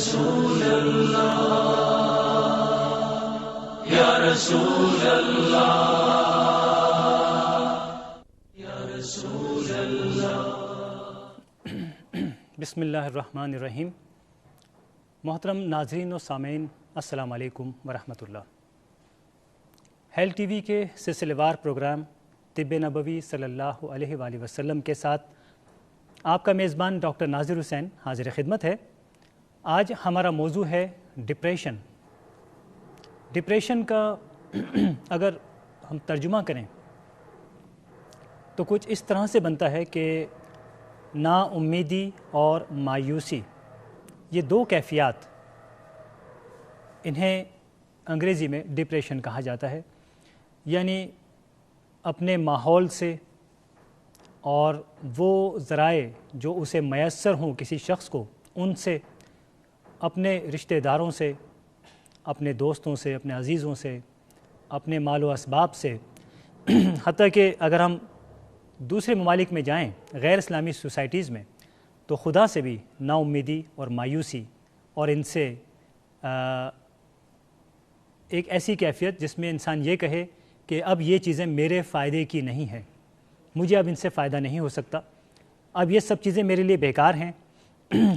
رسول اللہ یا رسول اللہ یا رسول اللہ۔ بسم اللہ الرحمن الرحیم۔ محترم ناظرین و سامعین، السلام علیکم ورحمۃ اللہ۔ ہیل ٹی وی کے سلسلہ وار پروگرام طب نبوی صلی اللہ علیہ وآلہ وسلم کے ساتھ آپ کا میزبان ڈاکٹر ناظر حسین حاضر خدمت ہے۔ آج ہمارا موضوع ہے ڈپریشن۔ ڈپریشن کا اگر ہم ترجمہ کریں تو کچھ اس طرح سے بنتا ہے کہ نا امیدی اور مایوسی، یہ دو کیفیات، انہیں انگریزی میں ڈپریشن کہا جاتا ہے۔ یعنی اپنے ماحول سے اور وہ ذرائع جو اسے میسر ہوں کسی شخص کو، ان سے، اپنے رشتہ داروں سے، اپنے دوستوں سے، اپنے عزیزوں سے، اپنے مال و اسباب سے، حتیٰ کہ اگر ہم دوسرے ممالک میں جائیں، غیر اسلامی سوسائٹیز میں، تو خدا سے بھی نا امیدی اور مایوسی، اور ان سے ایک ایسی کیفیت جس میں انسان یہ کہے کہ اب یہ چیزیں میرے فائدے کی نہیں ہیں، مجھے اب ان سے فائدہ نہیں ہو سکتا، اب یہ سب چیزیں میرے لیے بیکار ہیں،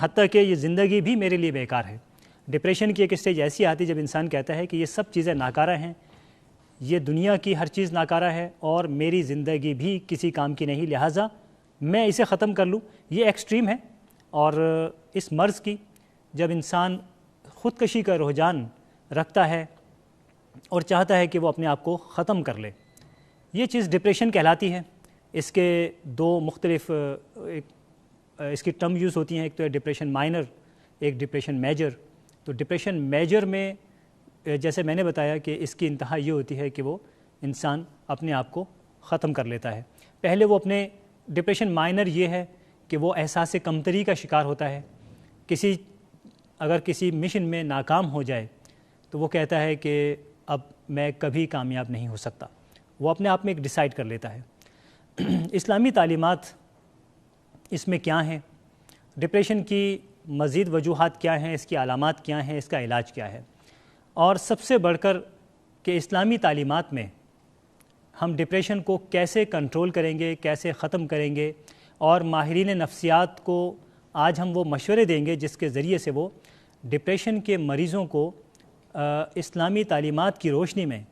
حتیٰ کہ یہ زندگی بھی میرے لیے بیکار ہے۔ ڈپریشن کی ایک اسٹیج ایسی آتی جب انسان کہتا ہے کہ یہ سب چیزیں ناکارہ ہیں، یہ دنیا کی ہر چیز ناکارہ ہے اور میری زندگی بھی کسی کام کی نہیں، لہٰذا میں اسے ختم کر لوں۔ یہ ایکسٹریم ہے، اور اس مرض کی جب انسان خودکشی کا رجحان رکھتا ہے اور چاہتا ہے کہ وہ اپنے آپ کو ختم کر لے، یہ چیز ڈپریشن کہلاتی ہے۔ اس کے دو مختلف اس کی ٹرم یوز ہوتی ہیں، ایک تو ہے ڈپریشن مائنر، ایک ڈپریشن میجر۔ تو ڈپریشن میجر میں جیسے میں نے بتایا کہ اس کی انتہا یہ ہوتی ہے کہ وہ انسان اپنے آپ کو ختم کر لیتا ہے۔ پہلے وہ اپنے ڈپریشن مائنر یہ ہے کہ وہ احساس کمتری کا شکار ہوتا ہے، اگر کسی مشن میں ناکام ہو جائے تو وہ کہتا ہے کہ اب میں کبھی کامیاب نہیں ہو سکتا، وہ اپنے آپ میں ایک ڈیسائیڈ کر لیتا ہے۔ اسلامی تعلیمات اس میں کیا ہیں، ڈپریشن کی مزید وجوہات کیا ہیں، اس کی علامات کیا ہیں، اس کا علاج کیا ہے، اور سب سے بڑھ کر کہ اسلامی تعلیمات میں ہم ڈپریشن کو کیسے کنٹرول کریں گے، کیسے ختم کریں گے، اور ماہرین نفسیات کو آج ہم وہ مشورے دیں گے جس کے ذریعے سے وہ ڈپریشن کے مریضوں کو اسلامی تعلیمات کی روشنی میں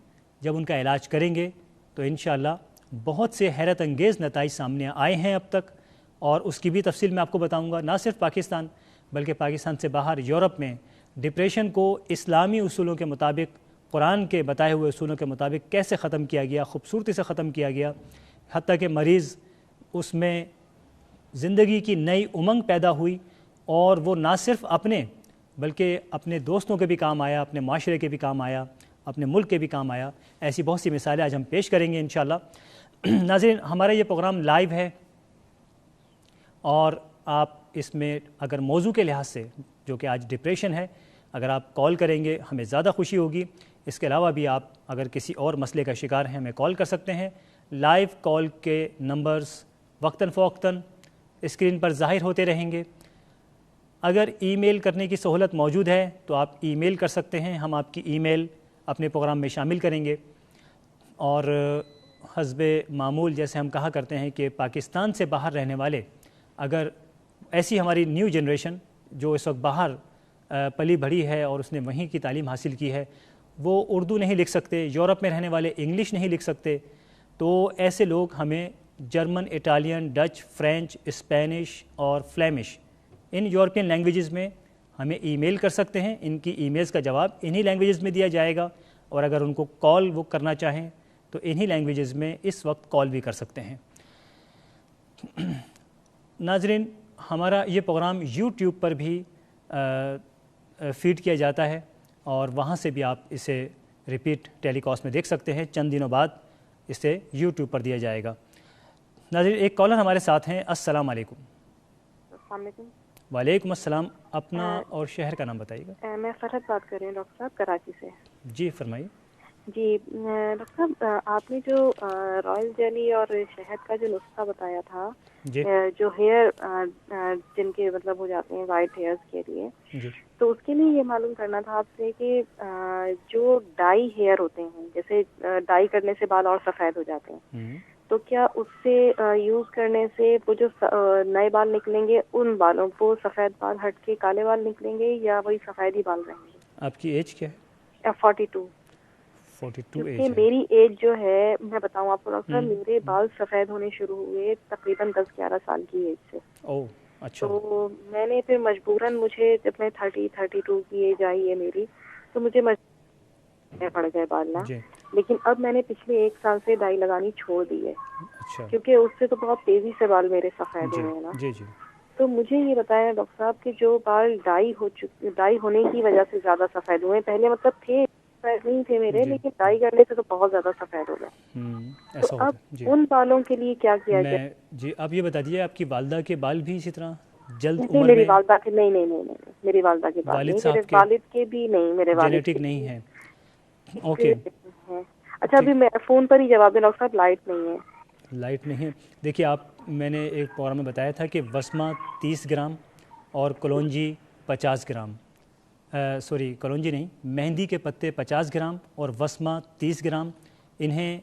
جب ان کا علاج کریں گے تو انشاءاللہ بہت سے حیرت انگیز نتائج سامنے آئے ہیں اب تک، اور اس کی بھی تفصیل میں آپ کو بتاؤں گا۔ نہ صرف پاکستان بلکہ پاکستان سے باہر یورپ میں ڈپریشن کو اسلامی اصولوں کے مطابق، قرآن کے بتائے ہوئے اصولوں کے مطابق کیسے ختم کیا گیا، خوبصورتی سے ختم کیا گیا، حتیٰ کہ مریض اس میں زندگی کی نئی امنگ پیدا ہوئی، اور وہ نہ صرف اپنے بلکہ اپنے دوستوں کے بھی کام آیا، اپنے معاشرے کے بھی کام آیا، اپنے ملک کے بھی کام آیا۔ ایسی بہت سی مثالیں آج ہم پیش کریں گے انشاءاللہ۔ ناظرین، ہمارا یہ پروگرام لائیو ہے، اور آپ اس میں اگر موضوع کے لحاظ سے جو کہ آج ڈپریشن ہے، اگر آپ کال کریں گے ہمیں زیادہ خوشی ہوگی۔ اس کے علاوہ بھی آپ اگر کسی اور مسئلے کا شکار ہیں ہمیں کال کر سکتے ہیں۔ لائیو کال کے نمبرز وقتاً فوقتاً اسکرین پر ظاہر ہوتے رہیں گے۔ اگر ای میل کرنے کی سہولت موجود ہے تو آپ ای میل کر سکتے ہیں، ہم آپ کی ای میل اپنے پروگرام میں شامل کریں گے۔ اور حسب معمول جیسے ہم کہا کرتے ہیں کہ پاکستان سے باہر رہنے والے، اگر ایسی ہماری نیو جنریشن جو اس وقت باہر پلی بڑھی ہے اور اس نے وہیں کی تعلیم حاصل کی ہے، وہ اردو نہیں لکھ سکتے، یورپ میں رہنے والے انگلش نہیں لکھ سکتے، تو ایسے لوگ ہمیں German, Italian, Dutch, French, Spanish اور فلیمش، ان یورپین لینگویجز میں ہمیں ای میل کر سکتے ہیں۔ ان کی ای میلز کا جواب انہی لینگویجز میں دیا جائے گا، اور اگر ان کو کال وہ کرنا چاہیں تو انہی لینگویجز میں اس وقت کال بھی کر سکتے ہیں۔ ناظرین، ہمارا یہ پروگرام یوٹیوب پر بھی فیڈ کیا جاتا ہے، اور وہاں سے بھی آپ اسے ریپیٹ ٹیلی کاسٹ میں دیکھ سکتے ہیں۔ چند دنوں بعد اسے یوٹیوب پر دیا جائے گا۔ ناظرین، ایک کالر ہمارے ساتھ ہیں۔ السلام علیکم۔ السلام علیکم۔ وعلیکم السلام۔ اپنا اور شہر کا نام بتائیے گا۔ میں فرحت بات کر رہی ہوں ڈاکٹر صاحب، کراچی سے۔ جی فرمائیے۔ جی ڈاکٹر صاحب آپ نے جو رائل جیلی اور شہد کا جو نسخہ بتایا تھا جی جو ہیئر جن کے مطلب ہو جاتے ہیں وائٹ ہیئرس کے لیے، جی تو اس کے لیے یہ معلوم کرنا تھا آپ سے کہ جو ڈائی ہیئر ہوتے ہیں، جیسے ڈائی کرنے سے بال اور سفید ہو جاتے ہیں، تو کیا اس سے یوز کرنے سے وہ جو نئے بال نکلیں گے ان بالوں کو سفید بال ہٹ کے کالے بال نکلیں گے یا وہی سفید ہی بال رہیں گے؟ آپ کی ایج کیا ہے؟ 42. 42 کیونکہ ایج ہے. میری ایج جو ہے، میں بتاؤں آپ کو ڈاکٹر، میرے بال سفید ہونے شروع ہوئے تقریباً 10-11 سال کی ایج سے. اوہ اچھا. تو میں نے پھر مجبوراً، مجھے جب میں 32 کی ایج آئی ہے میری، تو مجھے پڑ گئے بال نا. جی لیکن اب میں نے پچھلے 1 سال سے ڈائی لگانی چھوڑ دی ہے، اچھا. کیونکہ اس سے تو بہت تیزی سے بال میرے سفید جی ہوئے ہیں نا. جی جی تو مجھے یہ بتایا ڈاکٹر صاحب کہ جو بال ڈائی ہونے کی وجہ سے زیادہ سفید ہوئے، پہلے مطلب تھے سفید نہیں تھے میرے، جی لیکن ڈائی کرنے سے تو بہت زیادہ سفید ہو گئے. تو ایسا اب ہوتا ہے. جی ان بالوں کے لیے کیا کیا جائے؟ میں جی آپ یہ بتا دیجیے، آپ کی والدہ کے بال بھی اسی طرح جلد نہیں، عمر میری میں؟ والدہ کے نہیں، میری والدہ کے بال والد نہیں، میرے صاحب کے والد کے بھی نہیں، میرے والد جینیٹک کے نہیں ہے؟ اوکے ہیں. اچھا ٹھیک. ابھی میں فون پر ہی جواب دیں ڈاکٹر صاحب، لائٹ نہیں ہے. لائٹ نہیں ہے. دیکھیے میں نے ایک پروگرام میں بتایا تھا کہ وسمہ 30 گرام اور کلونجی 50 گرام، سوری کلونجی نہیں، مہندی کے پتے 50 گرام اور وسمہ 30 گرام، انہیں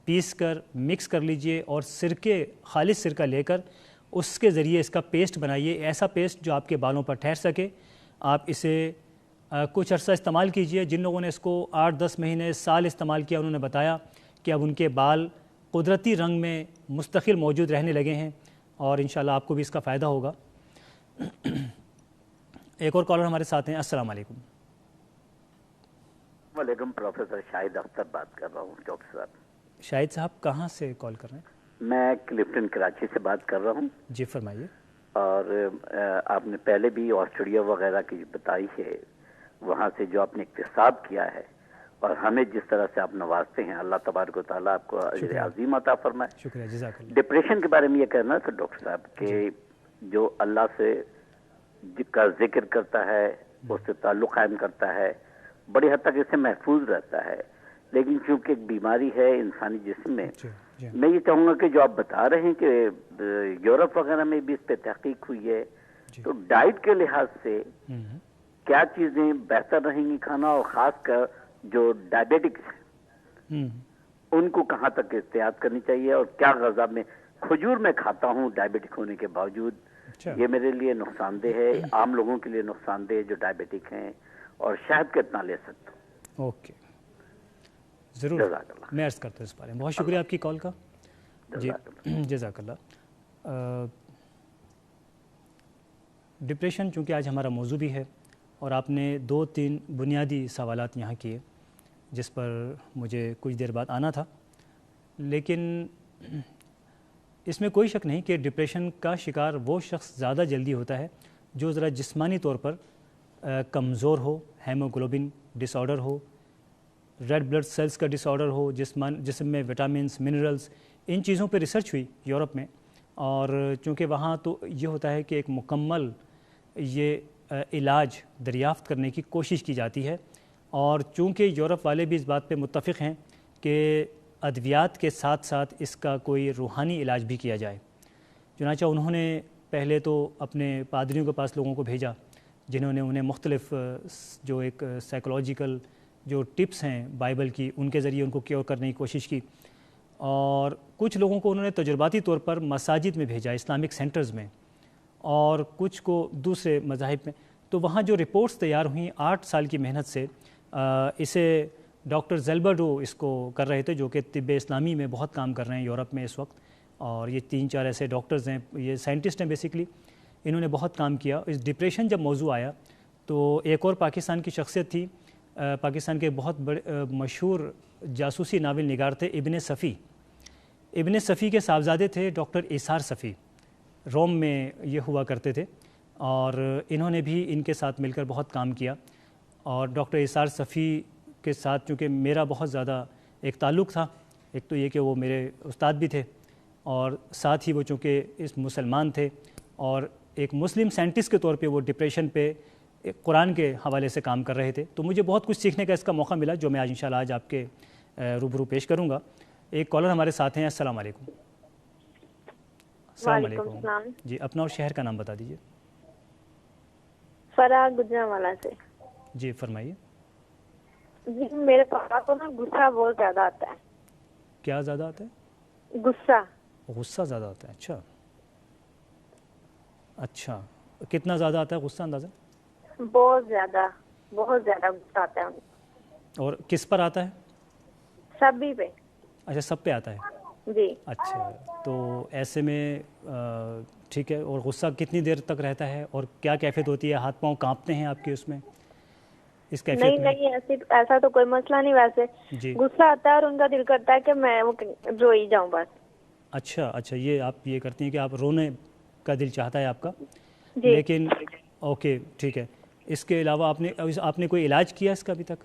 پیس کر مکس کر لیجئے اور سرکے، خالص سرکہ لے کر اس کے ذریعے اس کا پیسٹ بنائیے، ایسا پیسٹ جو آپ کے بالوں پر ٹھہر سکے. آپ اسے کچھ عرصہ استعمال کیجئے. جن لوگوں نے اس کو 8-10 مہینے، سال استعمال کیا، انہوں نے بتایا کہ اب ان کے بال قدرتی رنگ میں مستقل موجود رہنے لگے ہیں، اور انشاءاللہ آپ کو بھی اس کا فائدہ ہوگا. ایک اور کالر ہمارے ساتھ ہیں. السلام علیکم. وعلیکم. پروفیسر شاہد اختر بات کر رہا ہوں ڈاکٹر صاحب. شاہد صاحب کہاں سے کال کر رہے ہیں؟ میں کلفٹن کراچی سے بات کر رہا ہوں. جی فرمائیے. اور آپ نے پہلے بھی آسٹریلیا وغیرہ کی بتائی ہے، وہاں سے جو آپ نے اکتساب کیا ہے اور ہمیں جس طرح سے آپ نوازتے ہیں، اللہ تبارک و تعالیٰ آپ کو اجر عظیم عطا فرمائے. شکریہ، جزاک اللہ. ڈپریشن کے بارے میں یہ کہنا تھا ڈاکٹر صاحب کہ جو اللہ سے کا ذکر کرتا ہے، اس سے تعلق قائم کرتا ہے، بڑی حد تک اس سے محفوظ رہتا ہے. لیکن چونکہ ایک بیماری ہے انسانی جسم میں، میں یہ چاہوں گا کہ جو آپ بتا رہے ہیں کہ یورپ وغیرہ میں بھی اس پہ تحقیق ہوئی ہے، تو ڈائٹ کے لحاظ سے کیا چیزیں بہتر رہیں گی کھانا، اور خاص کر جو ڈائبیٹکس ہیں ان کو کہاں تک احتیاط کرنی چاہیے، اور کیا غذا میں کھجور میں کھاتا ہوں ڈائبیٹک ہونے کے باوجود، یہ میرے لیے نقصان دہ ہے، عام لوگوں کے لیے نقصان دہ جو ڈائبیٹک ہیں، اور شہد کتنا لے سکتا ہوں؟ اوکے ضرور، میں عرض کرتا ہوں اس بارے میں. بہت شکریہ آپ کی کال کا. جی جزاک اللہ. ڈپریشن چونکہ آج ہمارا موضوع بھی ہے، اور آپ نے 2-3 بنیادی سوالات یہاں کیے جس پر مجھے کچھ دیر بعد آنا تھا. لیکن اس میں کوئی شک نہیں کہ ڈپریشن کا شکار وہ شخص زیادہ جلدی ہوتا ہے جو ذرا جسمانی طور پر کمزور ہو، ہیموگلوبن ڈس آرڈر ہو، ریڈ بلڈ سیلز کا ڈس آرڈر ہو، جسم میں وٹامنس، منرلز، ان چیزوں پہ ریسرچ ہوئی یورپ میں. اور چونکہ وہاں تو یہ ہوتا ہے کہ ایک مکمل یہ علاج دریافت کرنے کی کوشش کی جاتی ہے، اور چونکہ یورپ والے بھی اس بات پہ متفق ہیں کہ ادویات کے ساتھ ساتھ اس کا کوئی روحانی علاج بھی کیا جائے. چنانچہ انہوں نے پہلے تو اپنے پادریوں کے پاس لوگوں کو بھیجا، جنہوں نے انہیں مختلف جو ایک سائیکولوجیکل جو ٹپس ہیں بائبل کی، ان کے ذریعے ان کو کیور کرنے کی کوشش کی. اور کچھ لوگوں کو انہوں نے تجرباتی طور پر مساجد میں بھیجا، اسلامک سینٹرز میں، اور کچھ کو دوسرے مذاہب میں. تو وہاں جو رپورٹس تیار ہوئیں 8 سال کی محنت سے، اسے ڈاکٹر زیلبرڈو اس کو کر رہے تھے، جو کہ طب اسلامی میں بہت کام کر رہے ہیں یورپ میں اس وقت. اور یہ 3-4 ایسے ڈاکٹرز ہیں، یہ سائنٹسٹ ہیں بیسیکلی، انہوں نے بہت کام کیا. اس ڈپریشن جب موضوع آیا تو ایک اور پاکستان کی شخصیت تھی، پاکستان کے بہت بڑے مشہور جاسوسی ناول نگار تھے ابن صفی. ابن صفی کے صاحبزادے تھے ڈاکٹر ایثار صفی، روم میں یہ ہوا کرتے تھے، اور انہوں نے بھی ان کے ساتھ مل کر بہت کام کیا. اور ڈاکٹر ایثار صفی کے ساتھ چونکہ میرا بہت زیادہ ایک تعلق تھا، ایک تو یہ کہ وہ میرے استاد بھی تھے، اور ساتھ ہی وہ چونکہ اس مسلمان تھے، اور ایک مسلم سائنٹسٹ کے طور پہ وہ ڈپریشن پہ ایک قرآن کے حوالے سے کام کر رہے تھے، تو مجھے بہت کچھ سیکھنے کا اس کا موقع ملا جو میں آج انشاءاللہ آج آپ کے روبرو پیش کروں گا۔ ایک کالر ہمارے ساتھ ہیں۔ السلام علیکم۔ السلام علیکم جی، اپنا اور شہر کا نام بتا دیجیے۔ فرا گجرانوالہ سے۔ جی فرمائیے۔ جی میرے پاپا کو نا غصہ بہت زیادہ آتا ہے۔ کیا زیادہ آتا ہے؟ غصہ زیادہ آتا ہے۔ اچھا کتنا زیادہ آتا ہے غصہ اندازہ؟ بہت زیادہ غصہ آتا ہے۔ اور کس پر آتا ہے؟ سبھی پہ۔ اچھا سب پہ آتا ہے جی۔ اچھا تو ایسے میں ٹھیک ہے، اور غصہ کتنی دیر تک رہتا ہے اور کیا کیفیت ہوتی ہے؟ ہاتھ پاؤں کانپتے ہیں آپ کے اس میں اس کیفیت میں؟ نہیں ایسا تو کوئی مسئلہ نہیں، ویسے جی غصہ آتا ہے اور ان کا دل کرتا ہے کہ میں رو ہی جاؤں بس۔ اچھا یہ آپ یہ کرتی ہیں کہ آپ رونے کا دل چاہتا ہے آپ کا؟ جی۔ لیکن اوکے ٹھیک ہے، اس کے علاوہ آپ نے کوئی علاج کیا اس کا ابھی تک؟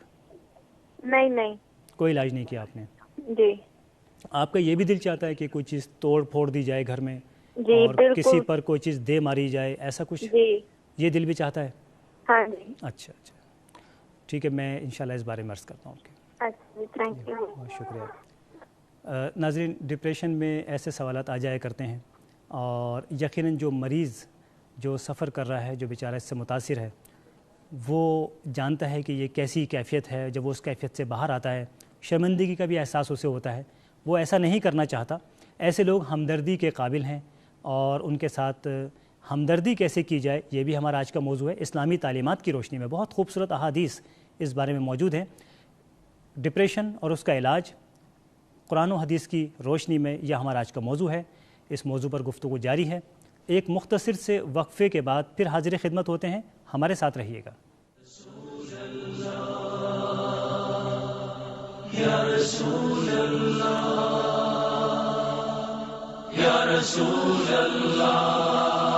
نہیں کوئی علاج نہیں کیا آپ نے؟ جی۔ آپ کا یہ بھی دل چاہتا ہے کہ کوئی چیز توڑ پھوڑ دی جائے گھر میں جی اور بالکل۔ کسی پر کوئی چیز دے ماری جائے، ایسا کچھ؟ جی یہ دل بھی چاہتا ہے؟ ہاں جی۔ اچھا ٹھیک ہے، میں انشاءاللہ اس بارے میں عرض کرتا ہوں آپ کے۔ اچھا تھینک یو۔ بہت شکریہ۔ ناظرین، ڈپریشن میں ایسے سوالات آ جایا کرتے ہیں، اور یقیناً جو مریض جو سفر کر رہا ہے، جو بیچارہ اس سے متاثر ہے، وہ جانتا ہے کہ یہ کیسی کیفیت ہے۔ جب وہ اس کیفیت سے باہر آتا ہے، شرمندگی کا بھی احساس اسے ہوتا ہے، وہ ایسا نہیں کرنا چاہتا۔ ایسے لوگ ہمدردی کے قابل ہیں، اور ان کے ساتھ ہمدردی کیسے کی جائے یہ بھی ہمارا آج کا موضوع ہے۔ اسلامی تعلیمات کی روشنی میں بہت خوبصورت احادیث اس بارے میں موجود ہیں۔ ڈپریشن اور اس کا علاج قرآن و حدیث کی روشنی میں یہ ہمارا آج کا موضوع ہے۔ اس موضوع پر گفتگو جاری ہے۔ ایک مختصر سے وقفے کے بعد پھر حاضر خدمت ہوتے ہیں، ہمارے ساتھ رہیے گا۔ یا رسول اللہ، یا رسول اللہ،